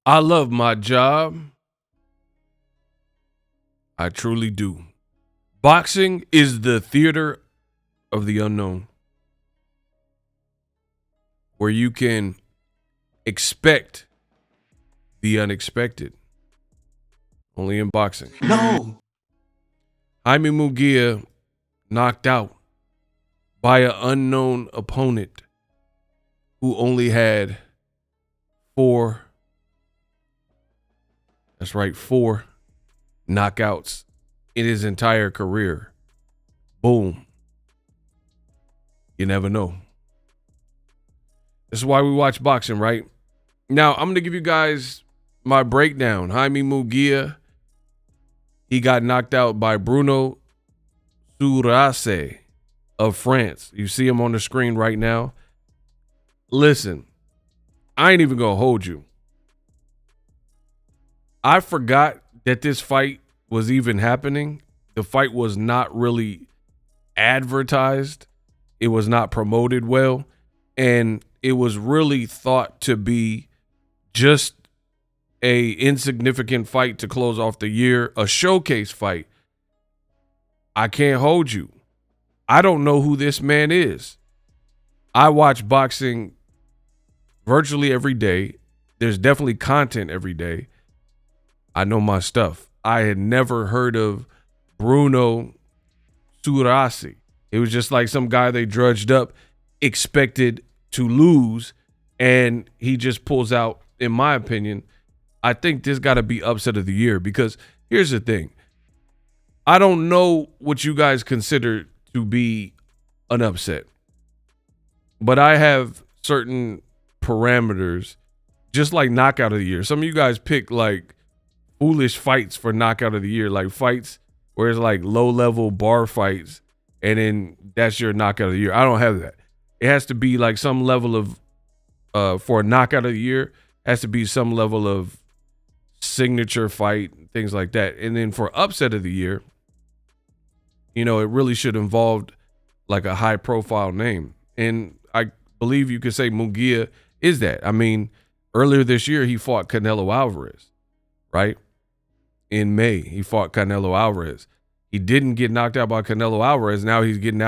I love my job. I truly do. Boxing is the theater of the unknown, where you can expect the unexpected. Only in boxing. No. Jaime Munguia knocked out by an unknown opponent who only had four knockouts in his entire career. Boom. You never know. This is why we watch boxing, right? Now, I'm going to give you guys my breakdown. Jaime Munguia, he got knocked out by Bruno Surace of France. You see him on the screen right now. Listen, I ain't even going to hold you. I forgot that this fight was even happening. The fight was not really advertised. It was not promoted well. And it was really thought to be just a insignificant fight to close off the year, a showcase fight. I can't hold you. I don't know who this man is. I watch boxing virtually every day. There's definitely content every day. I know my stuff. I had never heard of Bruno Surace. It was just like some guy they drudged up, expected to lose, and he just pulls out, in my opinion, I think this got to be upset of the year, because here's the thing. I don't know what you guys consider to be an upset, but I have certain parameters, just like knockout of the year. Some of you guys pick like foolish fights for knockout of the year, like fights where it's like low-level bar fights, and then that's your knockout of the year. I don't have that. It has to be like some level of, for a knockout of the year, has to be some level of signature fight, things like that. And then for upset of the year, you know, it really should involve like a high-profile name. And I believe you could say Munguia is that. I mean, earlier this year, he fought Canelo Alvarez, right? In May, he fought Canelo Alvarez. He didn't get knocked out by Canelo Alvarez. Now he's getting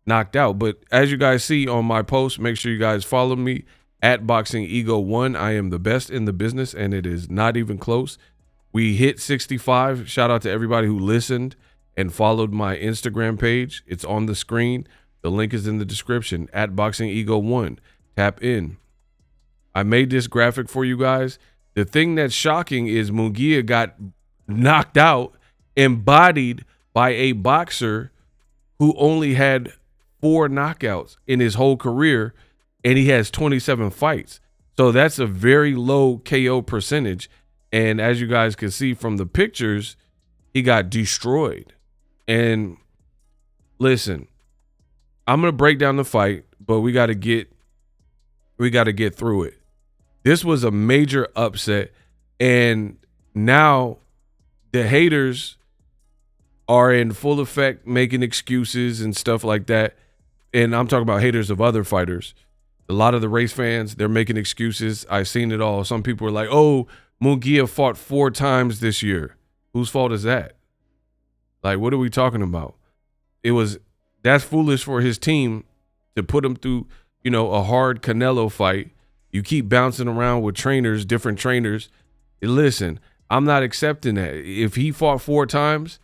knocked out. But as you guys see on my post, make sure you guys follow me at Boxing Ego 1. I am the best in the business, and it is not even close. We hit 65. Shout out to everybody who listened and followed my Instagram page. It's on the screen. The link is in the description, at Boxing Ego 1. Tap in. I made this graphic for you guys. The thing that's shocking is Munguia got knocked out, embodied by a boxer who only had 4 knockouts in his whole career, and he has 27 fights. So that's a very low KO percentage. And as you guys can see from the pictures, he got destroyed. And listen, I'm going to break down the fight, but we got to get through it. This was a major upset, and now the haters are in full effect, making excuses and stuff like that. And I'm talking about haters of other fighters. A lot of the race fans, they're making excuses. I've seen it all. Some people are like, oh, Munguia fought 4 times this year. Whose fault is that? Like, what are we talking about? That's foolish for his team to put him through, you know, a hard Canelo fight. You keep bouncing around with trainers, different trainers. Listen, I'm not accepting that. If he fought 4 times,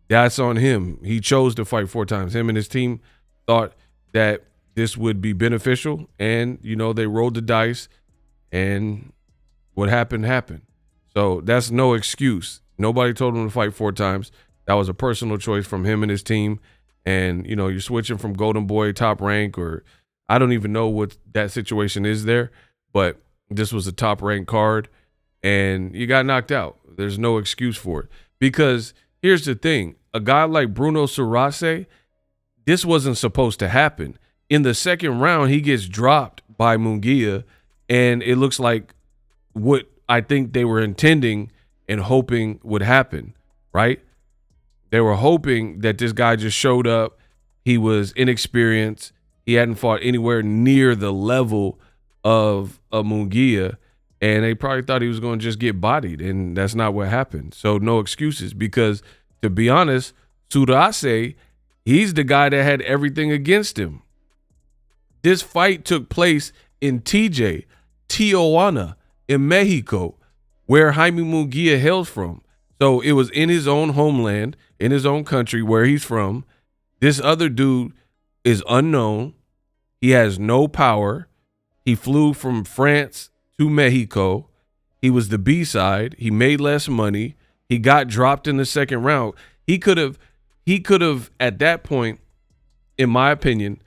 that's on him. He chose to fight 4 times. Him and his team thought that this would be beneficial, and, you know, they rolled the dice, and what happened happened. So that's no excuse. Nobody told him to fight 4 times. That was a personal choice from him and his team. And, you know, you're switching from Golden Boy, Top Rank, or I don't even know what that situation is there, but this was a Top Rank card, and you got knocked out. There's no excuse for it. Because here's the thing. A guy like Bruno Surace, this wasn't supposed to happen. In the second round, he gets dropped by Munguia, and it looks like what I think they were intending and hoping would happen, right? They were hoping that this guy just showed up. He was inexperienced. He hadn't fought anywhere near the level of Munguia, and they probably thought he was going to just get bodied, and that's not what happened. So no excuses, because to be honest, Surace, he's the guy that had everything against him. This fight took place in Tijuana, in Mexico, where Jaime Munguia hails from. So it was in his own homeland, in his own country where he's from. This other dude is unknown. He has no power. He flew from France to Mexico. He was the B-side. He made less money. He got dropped in the second round. He could have at that point, in my opinion,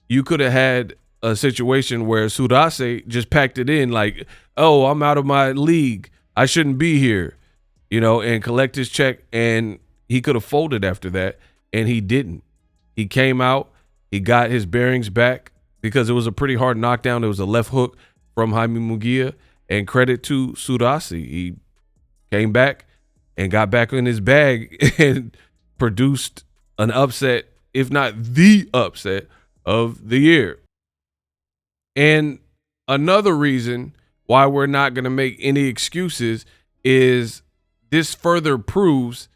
you could have had a situation where Surace just packed it in like, oh, I'm out of my league. I shouldn't be here, and collect his check. And he could have folded after that, and he didn't. He came out. He got his bearings back because it was a pretty hard knockdown. It was a left hook from Jaime Munguia, and credit to Surace. He came back and got back in his bag and produced an upset, if not the upset of the year. And another reason why we're not going to make any excuses is this further proves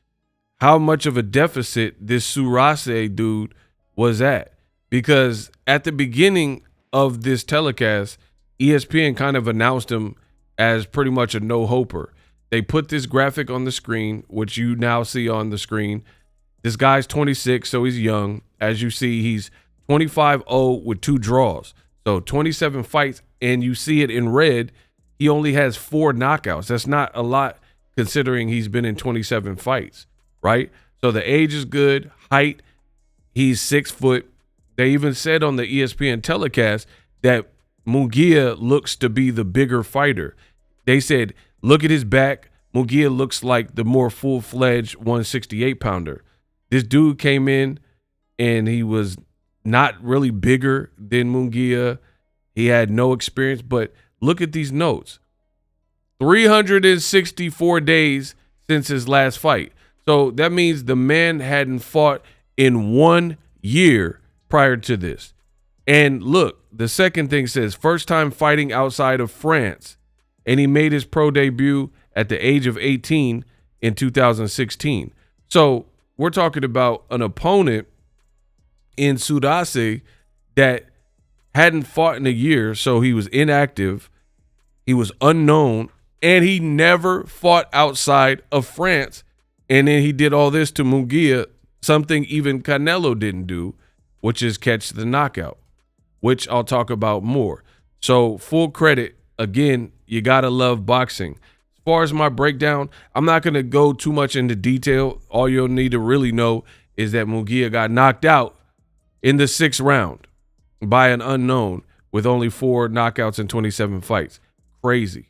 how much of a deficit this Surace dude was at. Because at the beginning of this telecast, ESPN kind of announced him as pretty much a no-hoper. They put this graphic on the screen, which you now see on the screen. This guy's 26, so he's young. As you see, he's 25-0 with 2 draws. So 27 fights, and you see it in red. He only has 4 knockouts. That's not a lot considering he's been in 27 fights, right? So the age is good. Height, he's 6 foot. They even said on the ESPN telecast that Munguia looks to be the bigger fighter. They said, look at his back. Munguia looks like the more full-fledged 168-pounder. This dude came in, and he was not really bigger than Munguia. He had no experience, but look at these notes. 364 days since his last fight. So that means the man hadn't fought in 1 year prior to this. And look, the second thing says first time fighting outside of France. And he made his pro debut at the age of 18 in 2016. So we're talking about an opponent in Surace that hadn't fought in a year, so he was inactive, he was unknown, and he never fought outside of France. And then he did all this to Munguia, something even Canelo didn't do, which is catch the knockout, which I'll talk about more. So full credit, again, you gotta love boxing. As far as my breakdown, I'm not gonna go too much into detail. All you'll need to really know is that Munguia got knocked out in the 6th round by an unknown with only 4 knockouts in 27 fights. Crazy,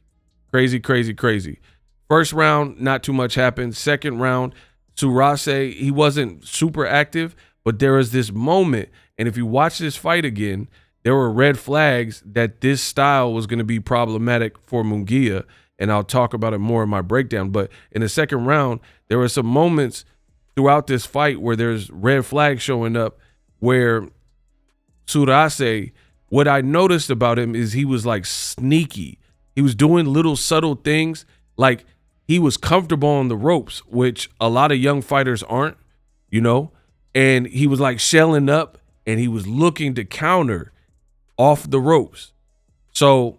crazy, crazy, crazy. First round, not too much happened. Second round, Surace, he wasn't super active, but there was this moment, and if you watch this fight again, there were red flags that this style was going to be problematic for Munguia, and I'll talk about it more in my breakdown. But in the second round, there were some moments throughout this fight where there's red flags showing up where Surace, what I noticed about him is he was like sneaky. He was doing little subtle things, like he was comfortable on the ropes, which a lot of young fighters aren't, and he was like shelling up and he was looking to counter off the ropes. So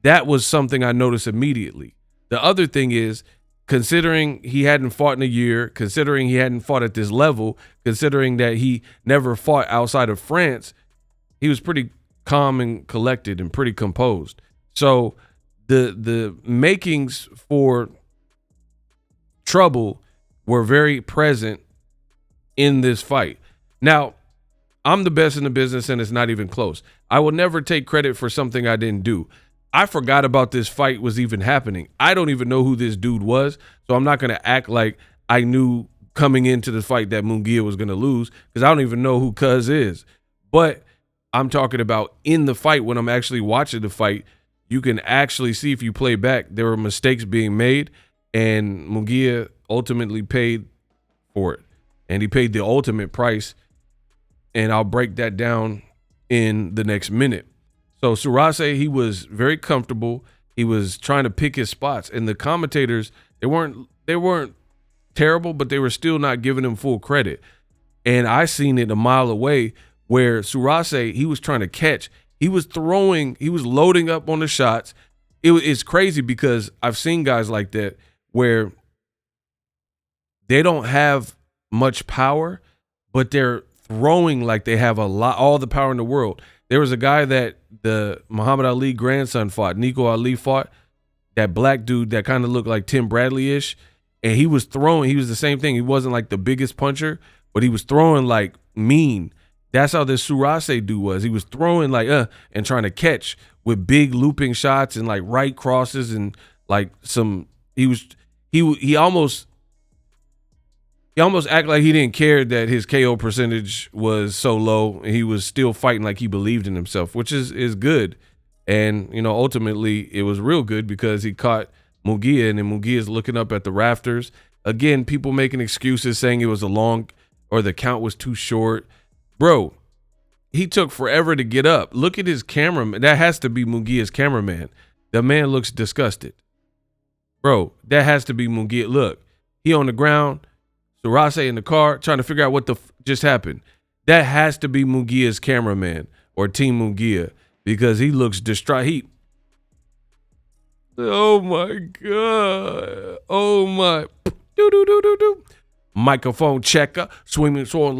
that was something I noticed immediately. The other thing is, considering he hadn't fought in a year, considering he hadn't fought at this level, considering that he never fought outside of France, he was pretty calm and collected and pretty composed. So the makings for trouble were very present in this fight. Now, I'm the best in the business, and it's not even close. I will never take credit for something I didn't do. I forgot about this fight was even happening. I don't even know who this dude was, so I'm not going to act like I knew coming into the fight that Munguia was going to lose, because I don't even know who Cuz is. But I'm talking about in the fight, when I'm actually watching the fight, you can actually see, if you play back, there were mistakes being made, and Munguia ultimately paid for it. And he paid the ultimate price, and I'll break that down in the next minute. So Surace, he was very comfortable. He was trying to pick his spots, and the commentators, they weren't terrible, but they were still not giving him full credit. And I seen it a mile away where Surace, he was trying to catch. He was throwing, he was loading up on the shots. It's crazy because I've seen guys like that where they don't have much power, but they're throwing like they have all the power in the world. There was a guy that the Muhammad Ali grandson fought, Nico Ali fought, that black dude that kind of looked like Tim Bradley-ish, and he was throwing. He was the same thing. He wasn't like the biggest puncher, but he was throwing like mean. That's how this Surace dude was. He was throwing like and trying to catch with big looping shots and like right crosses and like some. He almost acted like he didn't care that his KO percentage was so low, and he was still fighting like he believed in himself, which is good. And, you know, ultimately it was real good because he caught Munguia, and then Munguia's looking up at the rafters. Again, people making excuses saying it was a long or the count was too short. Bro, he took forever to get up. Look at his cameraman. That has to be Munguia's cameraman. The man looks disgusted. Bro, that has to be Munguia. Look, he on the ground. Surace in the car trying to figure out what just happened. That has to be Munguia's cameraman or Team Munguia because he looks distraught. Oh my God. Oh my. Do. Microphone checker, swinging sword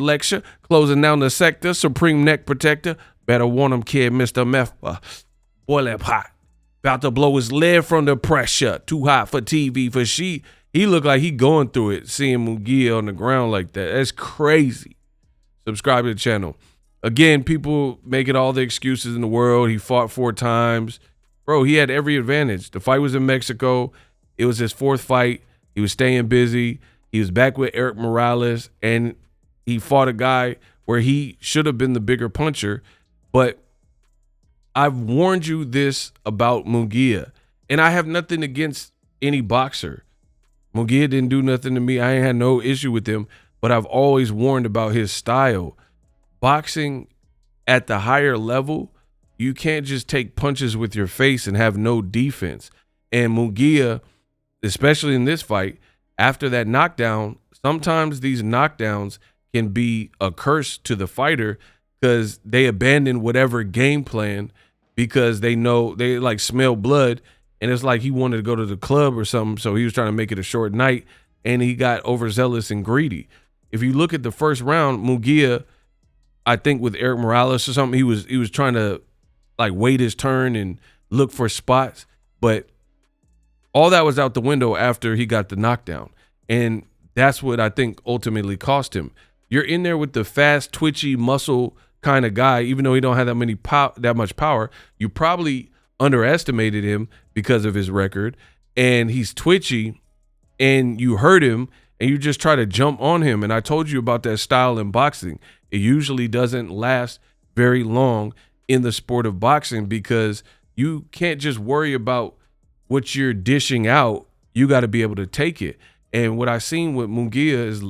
lecture, closing down the sector, supreme neck protector. Better warn him, kid, Mr. Meth. Boiling hot. About to blow his lid from the pressure. Too hot for TV for she. He looked like he going through it, seeing Munguia on the ground like that. That's crazy. Subscribe to the channel. Again, people making all the excuses in the world. He fought 4 times. Bro, he had every advantage. The fight was in Mexico. It was his 4th fight. He was staying busy. He was back with Eric Morales, and he fought a guy where he should have been the bigger puncher. But I've warned you this about Munguia, and I have nothing against any boxer. Munguia didn't do nothing to me. I ain't had no issue with him, but I've always warned about his style. Boxing at the higher level, you can't just take punches with your face and have no defense. And Munguia, especially in this fight, after that knockdown, sometimes these knockdowns can be a curse to the fighter because they abandon whatever game plan because they know they like smell blood, and it's like he wanted to go to the club or something, so he was trying to make it a short night, and he got overzealous and greedy. If you look at the first round, Munguia, I think with Eric Morales or something, he was trying to like wait his turn and look for spots, but all that was out the window after he got the knockdown. And that's what I think ultimately cost him. You're in there with the fast, twitchy, muscle kind of guy, even though he don't have that much power. You probably underestimated him because of his record, and he's twitchy, and you hurt him, and you just try to jump on him. And I told you about that style in boxing. It usually doesn't last very long in the sport of boxing because you can't just worry about what you're dishing out. You got to be able to take it. And what I've seen with Munguia is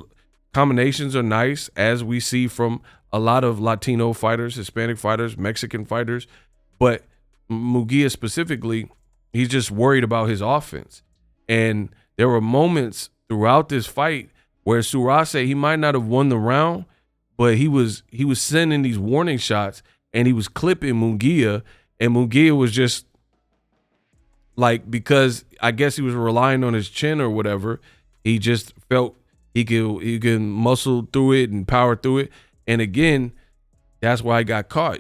combinations are nice, as we see from a lot of Latino fighters, Hispanic fighters, Mexican fighters. But Munguia specifically, he's just worried about his offense. And there were moments throughout this fight where Surace, he might not have won the round, but he was sending these warning shots, and he was clipping Munguia, and Munguia was just like, because I guess he was relying on his chin or whatever, he just felt he can muscle through it and power through it. And again, that's why I got caught.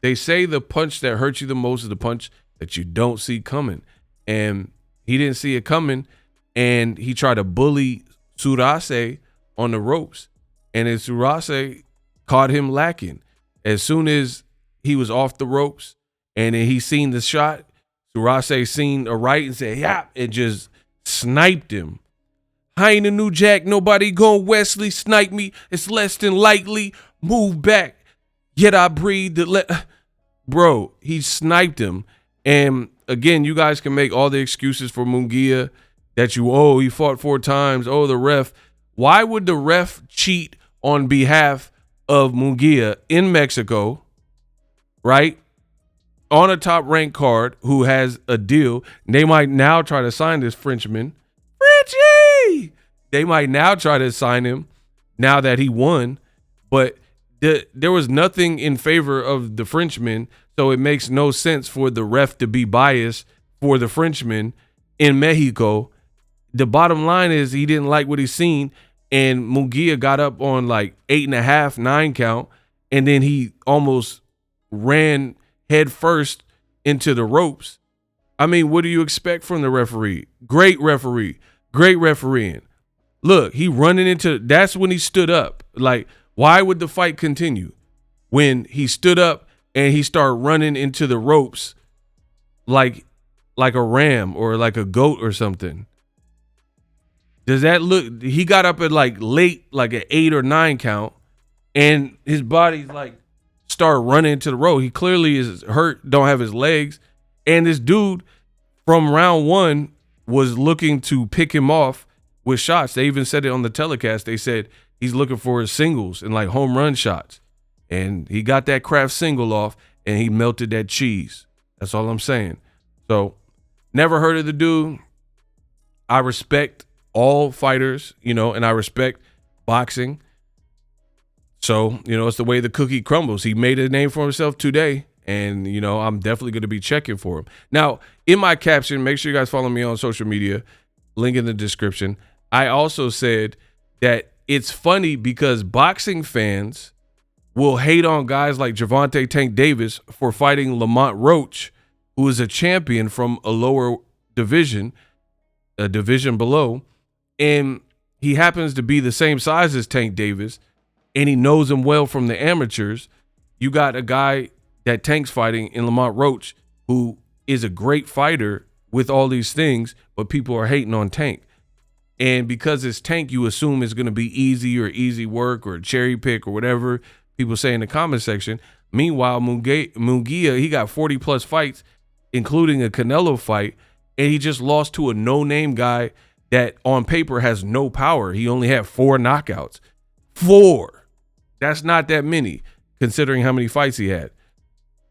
They say the punch that hurts you the most is the punch that you don't see coming. And he didn't see it coming, and he tried to bully Surace on the ropes. And then Surace caught him lacking. As soon as he was off the ropes and then he seen the shot, Surace seen a right and said, yeah, and just sniped him. I ain't a new jack. Nobody gon' Wesley snipe me. It's less than likely. Move back. Yet I breathe. Bro, he sniped him. And again, you guys can make all the excuses for Munguia that he fought 4 times. Oh, the ref. Why would the ref cheat on behalf of Munguia in Mexico, right? on a top ranked card who has a deal. They might now try to sign this Frenchman. Frenchie! They might now try to sign him now that he won. But there was nothing in favor of the Frenchman, so it makes no sense for the ref to be biased for the Frenchman in Mexico. The bottom line is he didn't like what he seen, and Munguia got up on like 8.5, 9 count, and then he almost ran head first into the ropes. I mean, what do you expect from the referee? Great referee. Great refereeing. Look, he running into, that's when he stood up. Like, why would the fight continue when he stood up and he started running into the ropes like a ram or like a goat or something? Does that look, he got up at like late, like an 8 or 9 count, and his body's like start running into the rope. He clearly is hurt, don't have his legs. And this dude from round 1 was looking to pick him off with shots. They even said it on the telecast. They said he's looking for his singles and like home run shots. And he got that Kraft single off and he melted that cheese. That's all I'm saying. So never heard of the dude. I respect all fighters, and I respect boxing. So, it's the way the cookie crumbles. He made a name for himself today, and, I'm definitely going to be checking for him. Now, in my caption, make sure you guys follow me on social media, link in the description. I also said that it's funny because boxing fans will hate on guys like Gervonta Tank Davis for fighting Lamont Roach, who is a champion from a lower division, a division below. And he happens to be the same size as Tank Davis, and he knows him well from the amateurs. You got a guy that Tank's fighting in Lamont Roach, who is a great fighter with all these things, but people are hating on Tank. And because it's Tank, you assume it's going to be easy work or cherry pick or whatever people say in the comment section. Meanwhile, Munguia, he got 40-plus fights, including a Canelo fight, and he just lost to a no-name guy that on paper has no power. He only had 4 knockouts. 4. That's not that many considering how many fights he had.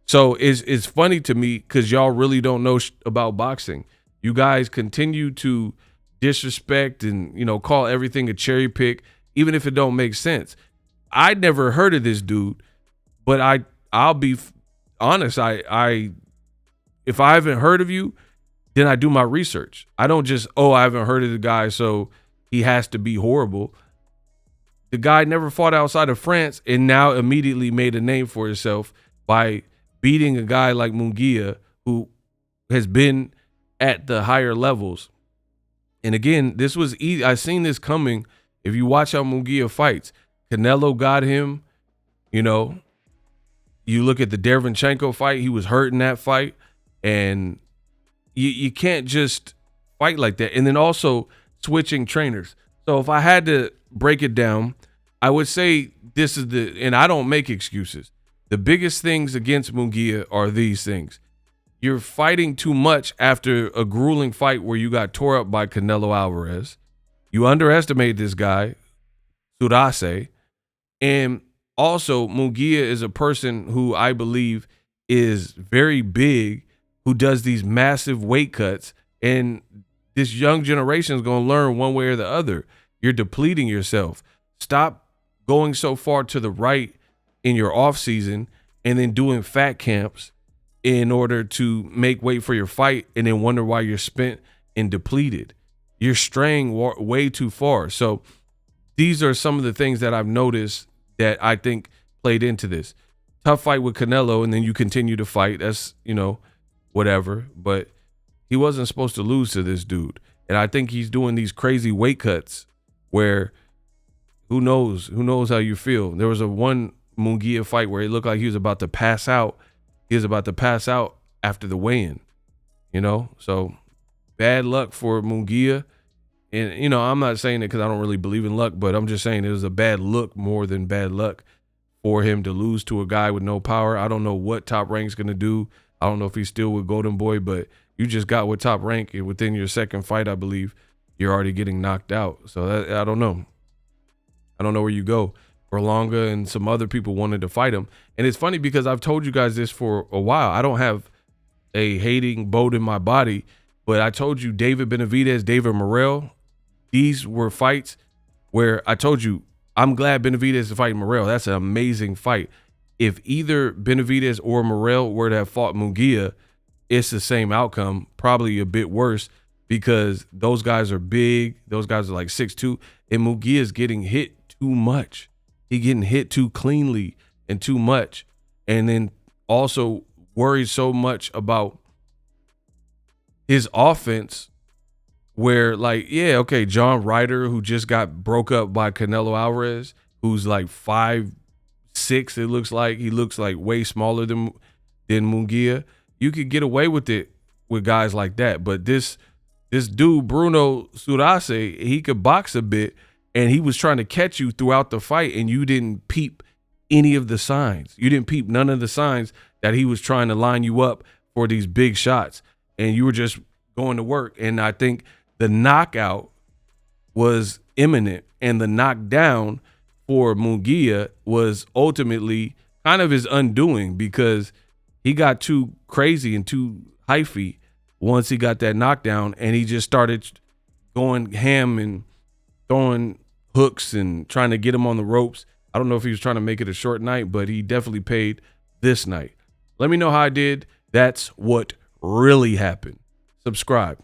So it's funny to me because y'all really don't know about boxing. You guys continue to disrespect and, call everything a cherry pick, even if it don't make sense. I never heard of this dude, but I'll be honest. If I haven't heard of you, then I do my research. I don't just, I haven't heard of the guy, so he has to be horrible. The guy never fought outside of France and now immediately made a name for himself by beating a guy like Munguia, who has been at the higher levels. And again, this was easy. I seen this coming. If you watch how Munguia fights, Canelo got him. You look at the Derevyanchenko fight, he was hurt in that fight. And you can't just fight like that. And then also switching trainers. So if I had to break it down, I would say this is and I don't make excuses. The biggest things against Munguia are these things. You're fighting too much after a grueling fight where you got tore up by Canelo Alvarez. You underestimate this guy, Surace. And also, Munguia is a person who I believe is very big, who does these massive weight cuts. And this young generation is going to learn one way or the other. You're depleting yourself. Stop going so far to the right in your off season and then doing fat camps in order to make weight for your fight and then wonder why you're spent and depleted. You're straying way too far. So these are some of the things that I've noticed that I think played into this. Tough fight with Canelo, and then you continue to fight. That's, whatever. But he wasn't supposed to lose to this dude. And I think he's doing these crazy weight cuts where who knows how you feel. There was one Munguia fight where it looked like he was about to pass out. He was about to pass out after the weigh-in, So bad luck for Munguia. And, I'm not saying it because I don't really believe in luck, but I'm just saying it was a bad look more than bad luck for him to lose to a guy with no power. I don't know what Top Rank's going to do. I don't know if he's still with Golden Boy, but you just got with Top Rank, and within your second fight, I believe, you're already getting knocked out. So I don't know. I don't know where you go. Berlanga and some other people wanted to fight him. And it's funny because I've told you guys this for a while. I don't have a hating boat in my body. But I told you, David Benavidez, David Morrell, these were fights where I told you, I'm glad Benavidez is fighting Morrell. That's an amazing fight. If either Benavidez or Morrell were to have fought Munguia, it's the same outcome, probably a bit worse, because those guys are big. Those guys are like 6'2", and Munguia is getting hit too much. He getting hit too cleanly and too much. And then also worried so much about his offense where, like, yeah, okay, John Ryder, who just got broke up by Canelo Alvarez, who's like 5'6", it looks like. He looks like way smaller than Munguia. You could get away with it with guys like that. But this dude, Bruno Surace, he could box a bit, and he was trying to catch you throughout the fight, and you didn't peep any of the signs. You didn't peep none of the signs that he was trying to line you up for these big shots, and you were just going to work. And I think the knockout was imminent, and the knockdown for Munguia was ultimately kind of his undoing, because he got too crazy and too hyphy once he got that knockdown, and he just started going ham and throwing hooks and trying to get him on the ropes. I don't know if he was trying to make it a short night, but he definitely paid this night. Let me know how I did. That's what really happened. Subscribe.